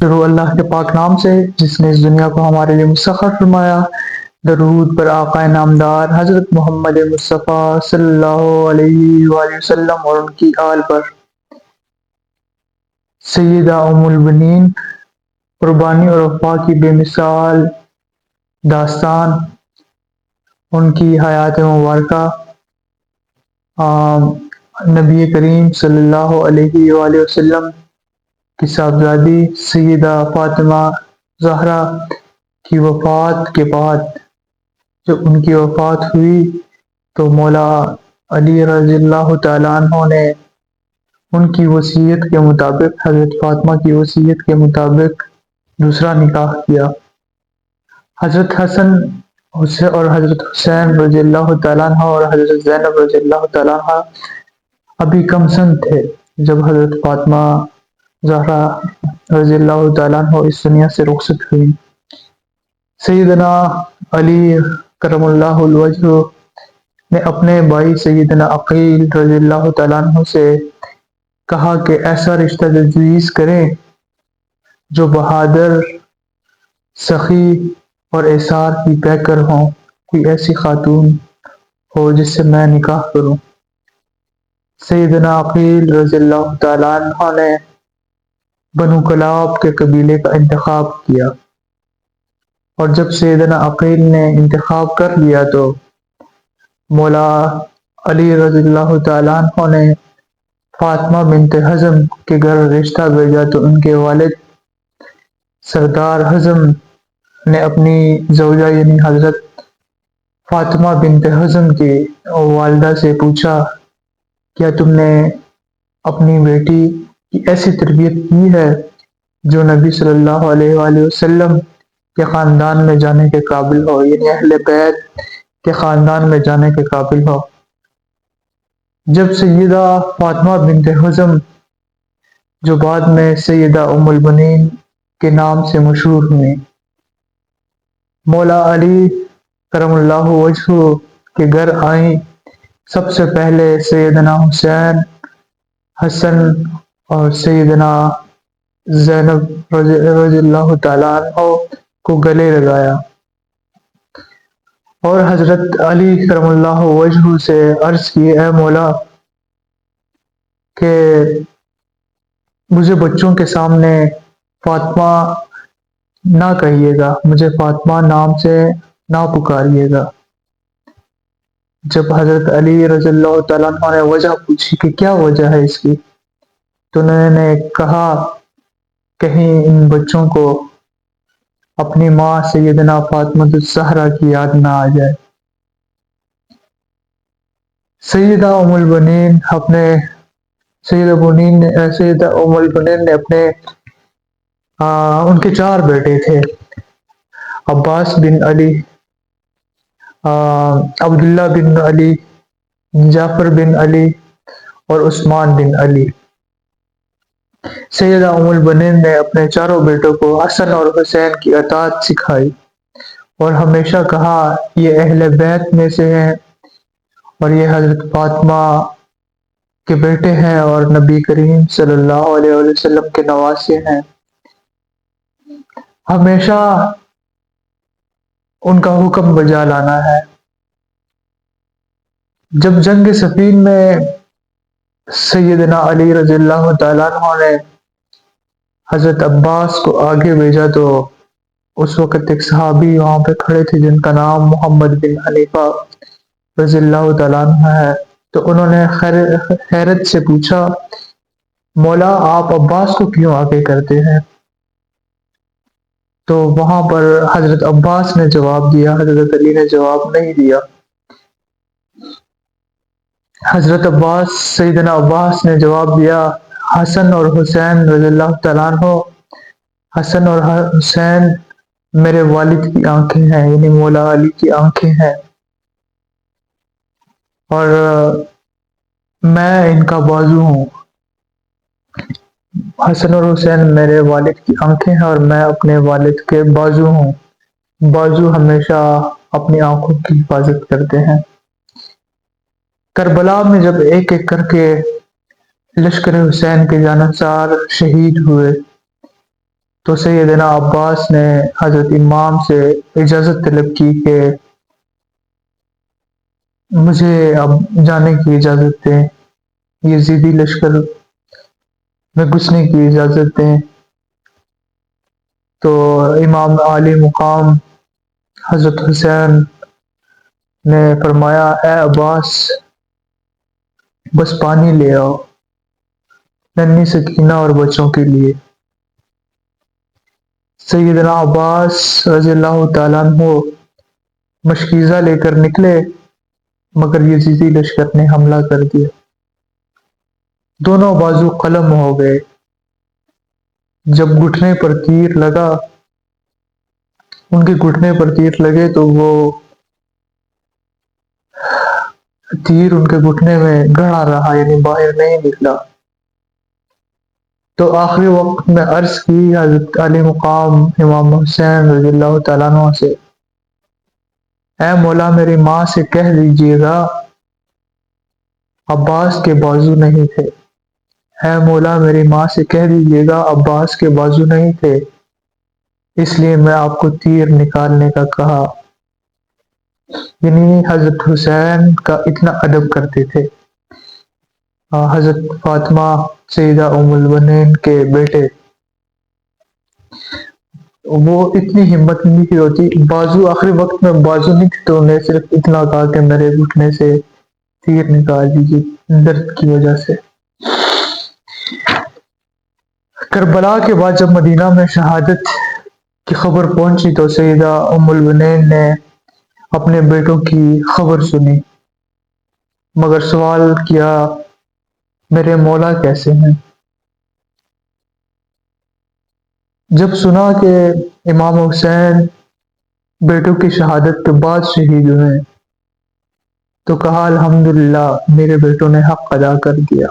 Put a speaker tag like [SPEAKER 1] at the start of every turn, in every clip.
[SPEAKER 1] شروع اللہ کے پاک نام سے جس نے اس دنیا کو ہمارے لیے مسخر فرمایا۔ درود پر آقا نامدار حضرت محمد مصطفیٰ صلی اللہ علیہ وآلہ وسلم اور ان کی آل پر۔ سیدہ ام البنین قربانی اور وفا کی بے مثال داستان، ان کی حیات مبارکہ، نبی کریم صلی اللہ علیہ وآلہ وسلم کی صاحبزادی سیدہ فاطمہ زہرا کی وفات کے بعد جب ان کی وفات ہوئی تو مولا علی رضی اللہ تعالیٰ عنہ نے ان کی وصیت کے مطابق، حضرت فاطمہ کی وصیت کے مطابق دوسرا نکاح کیا۔ حضرت حسن اور حضرت حسین رضی اللہ تعالیٰ عنہ اور حضرت زینب رضی اللہ تعالیٰ عنہ ابھی کم سن تھے جب حضرت فاطمہ زہرا رضی اللہ تعالیٰ عنہ اس دنیا سے رخصت ہوئی۔ سیدنا علی کرم اللہ وجہہ نے اپنے بھائی سیدنا عقیل رضی اللہ تعالیٰ عنہ سے کہا کہ ایسا رشتہ تجویز کریں جو بہادر، سخی اور ایثار کی پیکر ہوں، کوئی ایسی خاتون ہو جس سے میں نکاح کروں۔ سیدنا عقیل رضی اللہ تعالیٰ عنہ نے بنو کلاب کے قبیلے کا انتخاب کیا، اور جب سیدنا عقیل نے انتخاب کر لیا تو مولا علی رضی اللہ تعالیٰ عنہ نے فاطمہ بنت حزم کے گھر رشتہ بھیجا تو ان کے والد سردار حزم نے اپنی زوجہ یعنی حضرت فاطمہ بنت حزم کی والدہ سے پوچھا، کیا تم نے اپنی بیٹی کی ایسی تربیت کی ہے جو نبی صلی اللہ علیہ وآلہ وسلم کے خاندان میں جانے کے قابل ہو، یعنی اہل بیت کے خاندان میں جانے کے قابل ہو؟ جب سیدہ فاطمہ بنت حزم جو بعد میں سیدہ ام البنین کے نام سے مشہور ہوئیں، مولا علی کرم اللہ وجہہ کے گھر آئیں، سب سے پہلے سیدنا حسین، حسن اور سیدنا زینب رضی اللہ تعالیٰ عنہ کو گلے لگایا اور حضرت علی کرم اللہ وجہہ سے عرض کی، اے مولا کہ مجھے بچوں کے سامنے فاطمہ نہ کہیے گا، مجھے فاطمہ نام سے نہ پکاریے گا۔ جب حضرت علی رضی اللہ تعالیٰ عنہ نے وجہ پوچھی کہ کیا وجہ ہے اس کی، تو انہوں نے کہا کہیں ان بچوں کو اپنی ماں سیدنا فاطمہ الزہرا کی یاد نہ آ جائے۔ سیدہ ام البنین نے اپنے ان کے 4 بیٹے تھے، عباس بن علی، عبداللہ بن علی، جعفر بن علی اور عثمان بن علی۔ سیدہ ام البنین نے اپنے 4 بیٹوں کو حسن اور حسین کی اطاعت سکھائی اور ہمیشہ کہا یہ اہل بیت میں سے ہیں اور یہ حضرت فاطمہ کے بیٹے ہیں اور نبی کریم صلی اللہ علیہ وسلم کے نواسے ہیں۔ ہمیشہ ان کا حکم بجا لانا ہے۔ جب جنگ صفین میں سیدنا علی رضی اللہ تعالیٰ عنہ نے حضرت عباس کو آگے بھیجا تو اس وقت ایک صحابی وہاں پہ کھڑے تھے جن کا نام محمد بن حنیفہ رضی اللہ تعالیٰ عنہ ہے، تو انہوں نے حیرت سے پوچھا، مولا آپ عباس کو کیوں آگے کرتے ہیں؟ تو وہاں پر حضرت عباس نے جواب دیا، حضرت علی نے جواب نہیں دیا۔ سیدنا عباس نے جواب دیا، حسن اور حسین رضی اللہ تعالیٰ عنہ، حسن اور حسین میرے والد کی آنکھیں ہیں، یعنی مولا علی کی آنکھیں ہیں، اور میں ان کا بازو ہوں۔ حسن اور حسین میرے والد کی آنکھیں ہیں اور میں اپنے والد کے بازو ہوں۔ بازو ہمیشہ اپنی آنکھوں کی حفاظت کرتے ہیں۔ کربلا میں جب ایک ایک کر کے لشکر حسین کے جانصار شہید ہوئے تو سیدنا عباس نے حضرت امام سے اجازت طلب کی کہ مجھے اب جانے کی اجازت دیں، یزیدی لشکر میں گھسنے کی اجازت دیں۔ تو امام عالی مقام حضرت حسین نے فرمایا، اے عباس، بس پانی لے آؤ ننھی سکینہ اور بچوں کے لیے۔ سیدنا عباس رضی اللہ تعالیٰ عنہ مشکیزہ لے کر نکلے، مگر یزیدی لشکر نے حملہ کر دیا، دونوں بازو قلم ہو گئے۔ جب گھٹنے پر تیر لگا، ان کے گھٹنے پر تیر لگے تو وہ تیر ان کے گھٹنے میں گڑا رہا، یعنی باہر نہیں نکلا۔ تو آخری وقت میں عرض کی حضرت علی مقام امام حسین رضی اللہ تعالیٰ عنہ سے، اے مولا میری ماں سے کہہ دیجیے گا عباس کے بازو نہیں تھے، اے مولا میری ماں سے کہہ دیجیے گا عباس کے بازو نہیں تھے، اس لیے میں آپ کو تیر نکالنے کا کہا۔ یعنی حضرت حسین کا اتنا ادب کرتے تھے۔ حضرت فاطمہ سیدہ ام البنین کے بیٹے، وہ اتنی ہمت نہیں کی ہوتی، بازو آخری وقت میں بازو نہیں تھے تو انہیں صرف اتنا کہا کہ میرے گھٹنے سے تیر نکال دیجیے درد کی وجہ سے۔ کربلا کے بعد جب مدینہ میں شہادت کی خبر پہنچی تو سیدہ ام البنین نے اپنے بیٹوں کی خبر سنی، مگر سوال کیا میرے مولا کیسے ہیں؟ جب سنا کہ امام حسین بیٹوں کی شہادت کے بعد شہید ہوئے تو کہا الحمدللہ میرے بیٹوں نے حق ادا کر دیا۔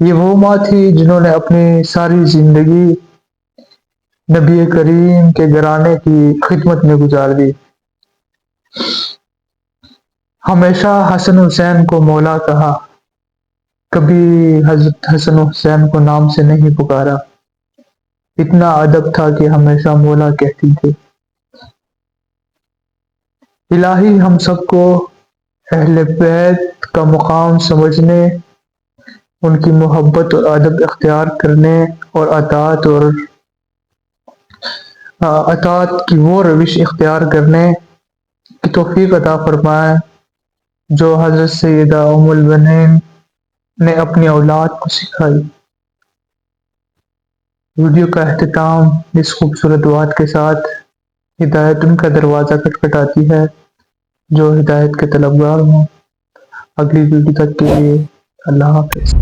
[SPEAKER 1] یہ وہ ماں تھی جنہوں نے اپنی ساری زندگی نبی کریم کے گھرانے کی خدمت میں گزار دی، ہمیشہ حسن حسین کو مولا کہا، کبھی حضرت حسن حسین کو نام سے نہیں پکارا، اتنا ادب تھا کہ ہمیشہ مولا کہتی تھی۔ الہی ہم سب کو اہل بیت کا مقام سمجھنے، ان کی محبت اور ادب اختیار کرنے اور اطاعت کی وہ روش اختیار کرنے کی توفیق عطا فرمائے جو حضرت سیدہ ام البنین نے اپنی اولاد کو سکھائی۔ ویڈیو کا اختتام اس خوبصورت بات کے ساتھ، ہدایت ان کا دروازہ کھٹکھٹاتی ہے جو ہدایت کے طلبگار ہوں۔ اگلی ویڈیو تک کے لیے اللہ حافظ۔